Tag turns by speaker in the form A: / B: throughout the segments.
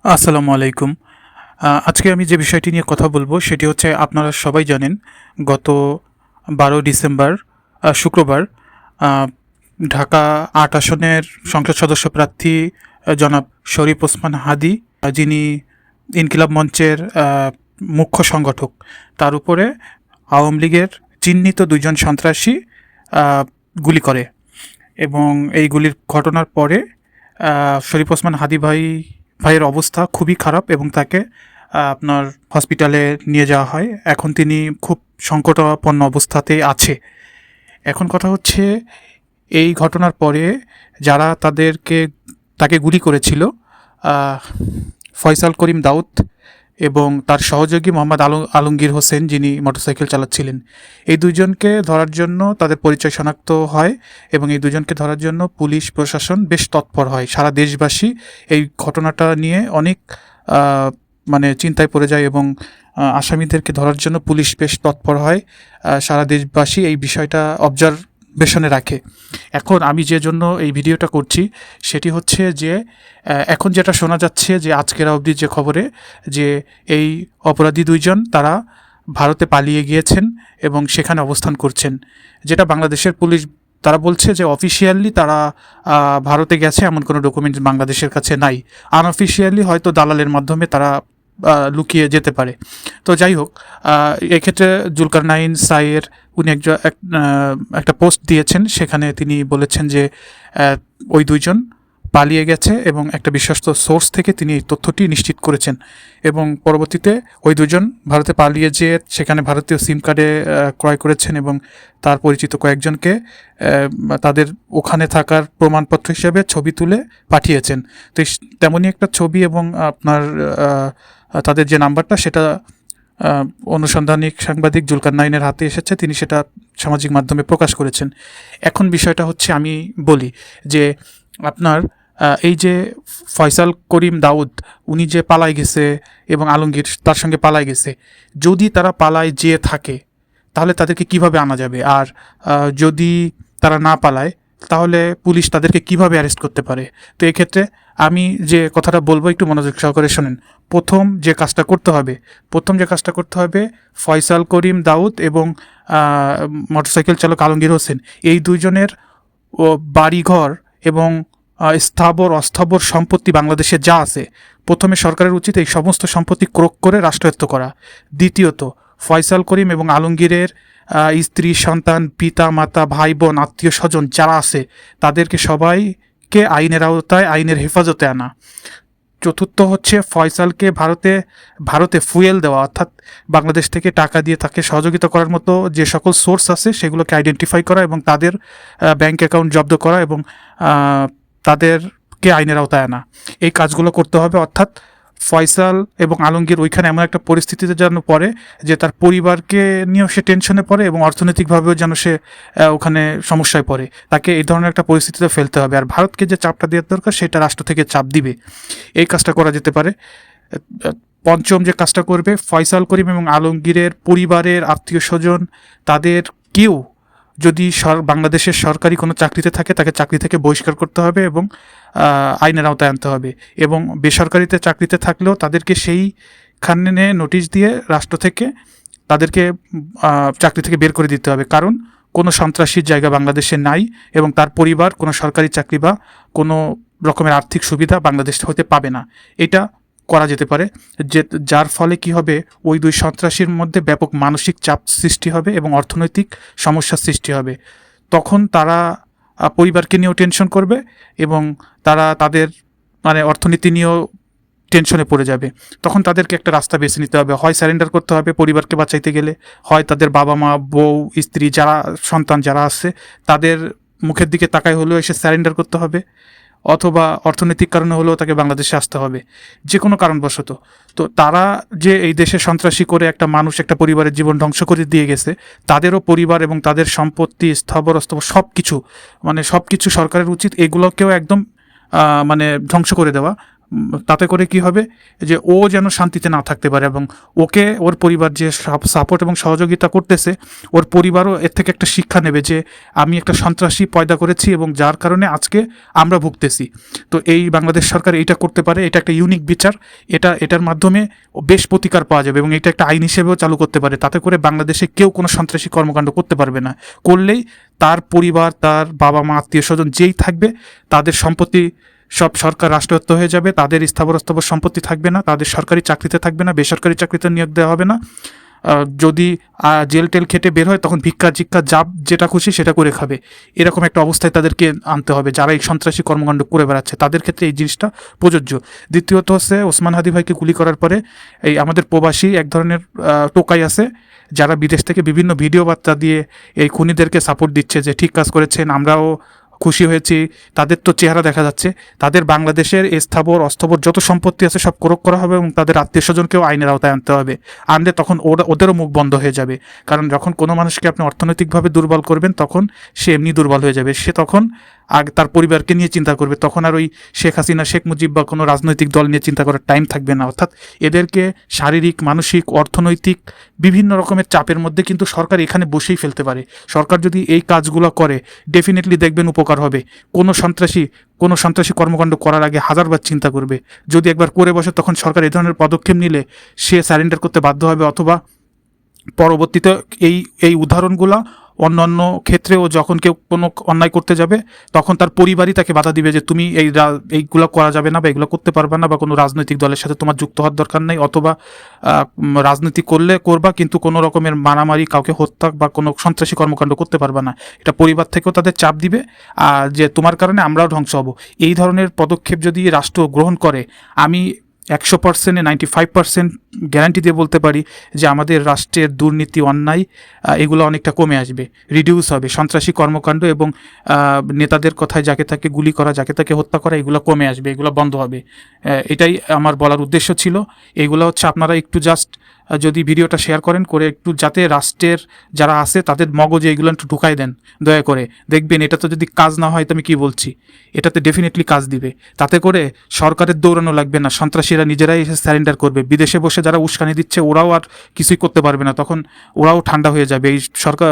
A: আসসালামু আলাইকুম। আজকে আমি যে বিষয়টি নিয়ে কথা বলবো সেটি হচ্ছে আপনারা সবাই জানেন গত 12 ডিসেম্বর শুক্রবার আ ঢাকা ৮ আসনের সংসদ সদস্য প্রার্থী জনাব শরীফ ওসমান হাদী, যিনি ইনকিলাব মঞ্চের মুখ্য সংগঠক, তার উপরে আওয়ামী লীগের চিহ্নিত ২ জন সন্ত্রাসী আ গুলি করে এবং এই গুলির ঘটনার পরে শরীফ ওসমান হাদী ভাইয়ের অবস্থা খুবই খারাপ এবং তাকে আপনার হসপিটালে নিয়ে যাওয়া হয়। এখন তিনি খুব সংকটাপন্ন অবস্থাতে আছে। এখন কথা হচ্ছে, এই ঘটনার পরে যারা তাকে গুলি করেছিল, আহ, ফয়সাল করিম দাউদ এবং তার সহযোগী মোহাম্মদ আলমগীর হোসেন, যিনি মোটরসাইকেল চালাচ্ছিলেন, এই 2জনকে ধরার জন্য তাদের পরিচয় শনাক্ত হয় এবং এই 2জনকে ধরার জন্য পুলিশ প্রশাসন বেশ তৎপর হয়। সারা দেশবাসী এই ঘটনাটা নিয়ে অনেক চিন্তায় পড়ে যায় এবং আসামিদেরকে ধরার জন্য পুলিশ বেশ তৎপর হয়। সারা দেশবাসী এই বিষয়টা অবজারভেশনে রাখে। এখন আমি যে জন্য এই ভিডিওটা করছি সেটি হচ্ছে যে এখন যেটা শোনা যাচ্ছে যে আজকের অবধি যে খবরে, যে এই অপরাধী 2জন তারা ভারতে পালিয়ে গিয়েছেন এবং সেখানে অবস্থান করছেন। যেটা বাংলাদেশের পুলিশ তারা বলছে যে অফিসিয়ালি তারা ভারতে গেছে এমন কোনো ডকুমেন্টস বাংলাদেশের কাছে নাই। আনঅফিসিয়ালি হয়তো দালালের মাধ্যমে তারা লুকিয়ে যেতে পারে। তো যাই হোক, এক্ষেত্রে জুলকারনাইন সাইয়ের উনি একটা পোস্ট দিয়েছেন, সেখানে তিনি বলেছেন যে ওই 2জন পালিয়ে গেছে এবং একটা বিশ্বস্ত সোর্স থেকে তিনি এই তথ্যটি নিশ্চিত করেছেন এবং পরবর্তীতে ওই 2জন ভারতে পালিয়ে যেয়ে সেখানে ভারতীয় সিম কার্ডে ক্রয় করেছেন এবং তার পরিচিত কয়েকজনকে তাদের ওখানে থাকার প্রমাণপত্র হিসেবে ছবি তুলে পাঠিয়েছেন। তো তেমনই একটা ছবি এবং আপনার তাদের যে নাম্বারটা, সেটা অনুসন্ধানিক সাংবাদিক জুলকারনাইনের হাতে এসেছে, তিনি সেটা সামাজিক মাধ্যমে প্রকাশ করেছেন। এখন বিষয়টা হচ্ছে, আমি বলি যে আপনার এই যে ফয়সাল করিম দাউদ, উনি যে পালায় গেছে এবং আলমগীর তার সঙ্গে পালায় গেছে, যদি তারা পালায় যেয়ে থাকে তাহলে তাদেরকে কিভাবে আনা যাবে? আর যদি তারা না পালায় তাহলে পুলিশ তাদেরকে কিভাবে অ্যারেস্ট করতে পারে? তো এক্ষেত্রে আমি যে কথাটা বলবো একটু মনোযোগ সহকারে শোনেন। প্রথম যে কাজটা করতে হবে, ফয়সাল করিম দাউদ এবং মোটরসাইকেল চালক আলমগীর হোসেন, এই 2জনের বাড়িঘর এবং স্থাবর অস্থাবর সম্পত্তি বাংলাদেশে যা আছে, প্রথমে সরকারের উচিত এই সমস্ত সম্পত্তি ক্রোক করে রাষ্ট্রায়ত্ত করা। দ্বিতীয়ত, ফয়সাল করিম এবং আলমগীরের স্ত্রী, সন্তান, পিতা মাতা, ভাই বোন, আত্মীয় স্বজন যারা আছে, তাদেরকে সবাইকে আইনের আওতায়, আইনের হেফাজতে আনা। চতুর্থ হচ্ছে, ফয়সালকে ভারতে ফুয়েল দেওয়া, অর্থাৎ বাংলাদেশ থেকে টাকা দিয়ে তাকে সহযোগিতা করার মতো যে সকল সোর্স আছে সেগুলোকে আইডেন্টিফাই করা এবং তাদের ব্যাংক অ্যাকাউন্ট জব্দ করা এবং তাদেরকে আইনের আওতায় আনা। এই কাজগুলো করতে হবে। অর্থাৎ ফয়সাল এবং আলমগীর ওইখানে এমন একটা পরিস্থিতিতে যেন পড়ে যে তার পরিবারকে নিয়েও সে টেনশনে পড়ে এবং অর্থনৈতিকভাবেও যেন সে ওখানে সমস্যায় পড়ে। তাকে এই ধরনের একটা পরিস্থিতিতে ফেলতে হবে। আর ভারতকে যে চাপটা দেওয়ার দরকার সেটা রাষ্ট্র থেকে চাপ দিবে। এই কাজটা করা যেতে পারে। পঞ্চম যে কাজটা করবে, ফয়সাল করিম এবং আলমগীরের পরিবারের আত্মীয় স্বজন, তাদের কেউ যদি বাংলাদেশের সরকারি কোনো চাকরিতে থাকে তাকে চাকরি থেকে বহিষ্কার করতে হবে এবং আইনের আওতায় আনতে হবে। এবং বেসরকারিতে চাকরিতে থাকলেও তাদেরকে সেইখানে নোটিশ দিয়ে রাষ্ট্র থেকে তাদেরকে চাকরি থেকে বের করে দিতে হবে। কারণ কোনো সন্ত্রাসীর জায়গা বাংলাদেশে নাই এবং তার পরিবার কোনো সরকারি চাকরি বা কোনো রকমের আর্থিক সুবিধা বাংলাদেশ হতে পাবে না। এটা করা যেতে পারে, যার ফলে কি হবে, ওই 2 সন্ত্রাসীর মধ্যে ব্যাপক মানসিক চাপ সৃষ্টি হবে এবং অর্থনৈতিক সমস্যার সৃষ্টি হবে। তখন তারা পরিবারকে নিয়েও টেনশন করবে এবং তারা তাদের অর্থনীতি নিয়েও টেনশনে পড়ে যাবে। তখন তাদেরকে একটা রাস্তা বেছে নিতে হবে, হয় স্যারেন্ডার করতে হবে পরিবারকে বাঁচাইতে গেলে, হয় তাদের বাবা মা, বউ, স্ত্রী, যারা সন্তান যারা আছে তাদের মুখের দিকে তাকায় হলেও এসে স্যারেন্ডার করতে হবে, অথবা অর্থনৈতিক কারণে হলেও তাকে বাংলাদেশে আসতে হবে, যে কোনো কারণবশত। তো তারা যে এই দেশে সন্ত্রাসী করে একটা মানুষ, একটা পরিবারের জীবন ধ্বংস করে দিয়ে গেছে, তাদেরও পরিবার এবং তাদের সম্পত্তি, স্থাবর অস্থাবর সব কিছু সরকারের উচিত এগুলোকেও একদম ধ্বংস করে দেওয়া। তাতে করে কি হবে যে ও যেন শান্তিতে না থাকতে পারে, এবং ওকে ওর পরিবার যে সাপোর্ট এবং সহযোগিতা করতেছে, ওর পরিবারও এর থেকে একটা শিক্ষা নেবে যে আমি একটা সন্ত্রাসী পয়দা করেছি এবং যার কারণে আজকে আমরা ভুগতেছি। তো এই বাংলাদেশ সরকার এইটা করতে পারে, এটা একটা ইউনিক বিচার, এটার মাধ্যমে বেশ প্রতিকার পাওয়া যাবে এবং এটা একটা আইন হিসেবেও চালু করতে পারে। তাতে করে বাংলাদেশে কেউ কোনো সন্ত্রাসী কর্মকাণ্ড করতে পারবে না। করলেই তার পরিবার, তার বাবা মা, আত্মীয় স্বজন যেই থাকবে তাদের সম্পত্তি সব সরকার রাষ্ট্রায়ত্ত হয়ে যাবে, তাদের স্থাবর সম্পত্তি থাকবে না, তাদের সরকারি চাকরিতে থাকবে না, বেসরকারি চাকরিতে নিয়োগ দেওয়া হবে না। যদি জেল টেল খেটে বের হয় তখন ভিক্ষা জিক্ষা যেটা খুশি সেটা করে খাবে, এরকম একটা অবস্থায় তাদেরকে আনতে হবে যারা এই সন্ত্রাসী কর্মকাণ্ড করে বেড়াচ্ছে, তাদের ক্ষেত্রে এই জিনিসটা প্রযোজ্য। দ্বিতীয়ত হচ্ছে ওসমান হাদি ভাইকে গুলি করার পরে এই আমাদের প্রবাসী এক ধরনের টোকাই আছে যারা বিদেশ থেকে বিভিন্ন ভিডিও বার্তা দিয়ে এই খুনিদেরকে সাপোর্ট দিচ্ছে যে ঠিক কাজ করেছেন, আমরাও খুশি হয়েছি। তাদের তো চেহারা দেখা যাচ্ছে, তাদের বাংলাদেশের স্থাবর অস্থাবর যত সম্পত্তি আছে সব ক্রোক করা হবে এবং তাদের আত্মীয় স্বজনকেও আইনের আওতায় আনতে হবে। আনলে তখন ওদেরও মুখ বন্ধ হয়ে যাবে, কারণ যখন কোনো মানুষকে আপনি অর্থনৈতিকভাবে দুর্বল করবেন তখন সে এমনি দুর্বল হয়ে যাবে, সে তখন তার পরিবারকে নিয়ে চিন্তা করবে, তখন আর ওই শেখ হাসিনা, শেখ মুজিব বা কোনো রাজনৈতিক দল নিয়ে চিন্তা করার টাইম থাকবে না। অর্থাৎ এদেরকে শারীরিক, মানসিক, অর্থনৈতিক বিভিন্ন রকমের চাপের মধ্যে কিন্তু সরকার এখানে বসেই ফেলতে পারে। সরকার যদি এই কাজগুলো করে ডেফিনেটলি দেখবেন উপকার হবে। কোনো সন্ত্রাসী কর্মকাণ্ড করার আগে হাজারবার চিন্তা করবে, যদি একবার করে বসে তখন সরকার এই ধরনের পদক্ষেপ নিলে সে স্যারেন্ডার করতে বাধ্য হবে, অথবা পরবর্তীতে এই উদাহরণগুলো অন্যান্য ক্ষেত্রেও যখন কেউ কোনো অন্যায় করতে যাবে তখন তার পরিবারই তাকে বাধা দিবে যে তুমি এইগুলো করা যাবে না বা এগুলো করতে পারবে না, বা কোনো রাজনৈতিক দলের সাথে তোমার যুক্ত হওয়ার দরকার নেই, অথবা রাজনীতি করবা কিন্তু কোনো রকমের মারামারি, কাউকে হত্যা বা কোনো সন্ত্রাসী কর্মকাণ্ড করতে পারবে না। এটা পরিবার থেকেও তাদের চাপ দিবে যে তোমার কারণে আমরাও ধ্বংস হব। এই ধরনের পদক্ষেপ যদি রাষ্ট্র গ্রহণ করে, আমি 100%-এ 95% গ্যারান্টি দিয়ে বলতে পারি যে আমাদের রাষ্ট্রের দুর্নীতি, অন্যায় এগুলো অনেকটা কমে আসবে, রিডিউস হবে। সন্ত্রাসী কর্মকাণ্ড এবং নেতাদের কথায় যাকে তাকে গুলি করা, যাকে তাকে হত্যা করা, এগুলো কমে আসবে, এগুলো বন্ধ হবে। এটাই আমার বলার উদ্দেশ্য ছিল। এগুলো হচ্ছে আপনারা একটু জাস্ট যদি ভিডিওটা শেয়ার করেন করে একটু, যাতে রাষ্ট্রের যারা আছে তাদের মগজে এগুলো একটু ঢুকাই দেন দয়া করে। দেখবেন এটা তো যদি কাজ না হয় তো আমি কী বলছি, এটাতে ডেফিনেটলি কাজ দিবে। তাতে করে সরকারের দৌড়ানো লাগবে না, সন্ত্রাসীরা নিজেরাই এসে স্যারেন্ডার করবে। বিদেশে বসে যারা উস্কানি দিচ্ছে ওরাও আর কিছুই করতে পারবে না, তখন ওরাও ঠান্ডা হয়ে যাবে। এই সরকার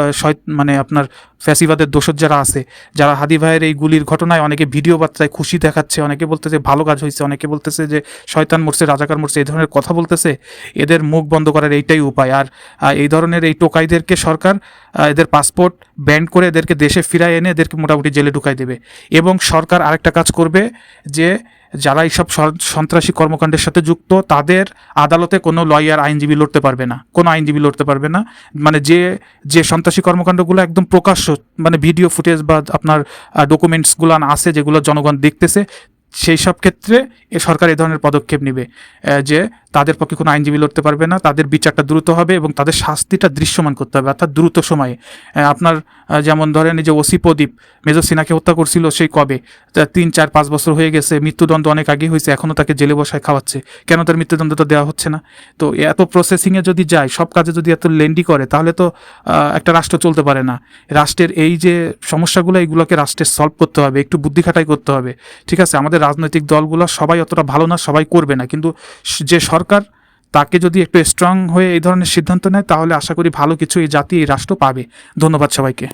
A: মানে আপনার ফ্যাসিবাদের দোষর যারা আছে, যারা হাদি ভাইয়ের এই গুলির ঘটনায় অনেকে ভিডিও বার্তায় খুশি দেখাচ্ছে, অনেকে বলতেছে ভালো কাজ হয়েছে, অনেকে বলতেছে যে শয়তান মরছে, রাজাকার মরছে, এই ধরনের কথা বলতেছে, এদের মুখ বন্ধ করার এইটাই উপায়। আর এই ধরনের এই টোকাইদেরকে সরকার এদের পাসপোর্ট ব্যান্ড করে এদেরকে দেশে ফিরায় এনে এদেরকে মোটামুটি জেলে ঢুকাই দেবে। এবং সরকার আরেকটা কাজ করবে যে যারা এইসব সন্ত্রাসী কর্মকাণ্ডের সাথে যুক্ত তাদের আদালতে কোনো লয়ার, আইনজীবী লড়তে পারবে না, কোনো আইনজীবী লড়তে পারবে না। মানে যে সন্ত্রাসী কর্মকাণ্ডগুলো একদম প্রকাশ্য, মানে ভিডিও ফুটেজ বা আপনার ডকুমেন্টসগুলো আছে যেগুলো জনগণ দেখতেছে, সেই সব ক্ষেত্রে সরকার এই ধরনের পদক্ষেপ নেবে যে তাদের পক্ষে কোনো আইনজীবী লড়তে পারবে না, তাদের বিচারটা দ্রুত হবে এবং তাদের শাস্তিটা দৃশ্যমান করতে হবে, অর্থাৎ দ্রুত সময়ে। আপনার যেমন ধরেন এই যে ওসি প্রদীপ মেজর সিনহাকে হত্যা করছিল সেই কবে 3-4-5 বছর হয়ে গেছে, মৃত্যুদণ্ড অনেক আগে হয়েছে, এখনও তাকে জেলে বসায় খাওয়াচ্ছে, কেন তার মৃত্যুদণ্ডটা দেওয়া হচ্ছে না? তো এত প্রসেসিংয়ে যদি যায়, সব কাজে যদি এত লেন্ডি করে, তাহলে তো একটা রাষ্ট্র চলতে পারে না। রাষ্ট্রের এই যে সমস্যাগুলো, এইগুলোকে রাষ্ট্রের সলভ করতে হবে, একটু বুদ্ধি খাটাই করতে হবে। ঠিক আছে, আমাদের রাজনৈতিক দলগুলো সবাই অতটা ভালো না, সবাই করবে না, কিন্তু যে সরকার তাকে যদি একটু স্ট্রং হয়ে এই ধরনের সিদ্ধান্ত নেয় তাহলে আশা করি ভালো কিছু এই জাতি, এই রাষ্ট্র পাবে। ধন্যবাদ সবাইকে।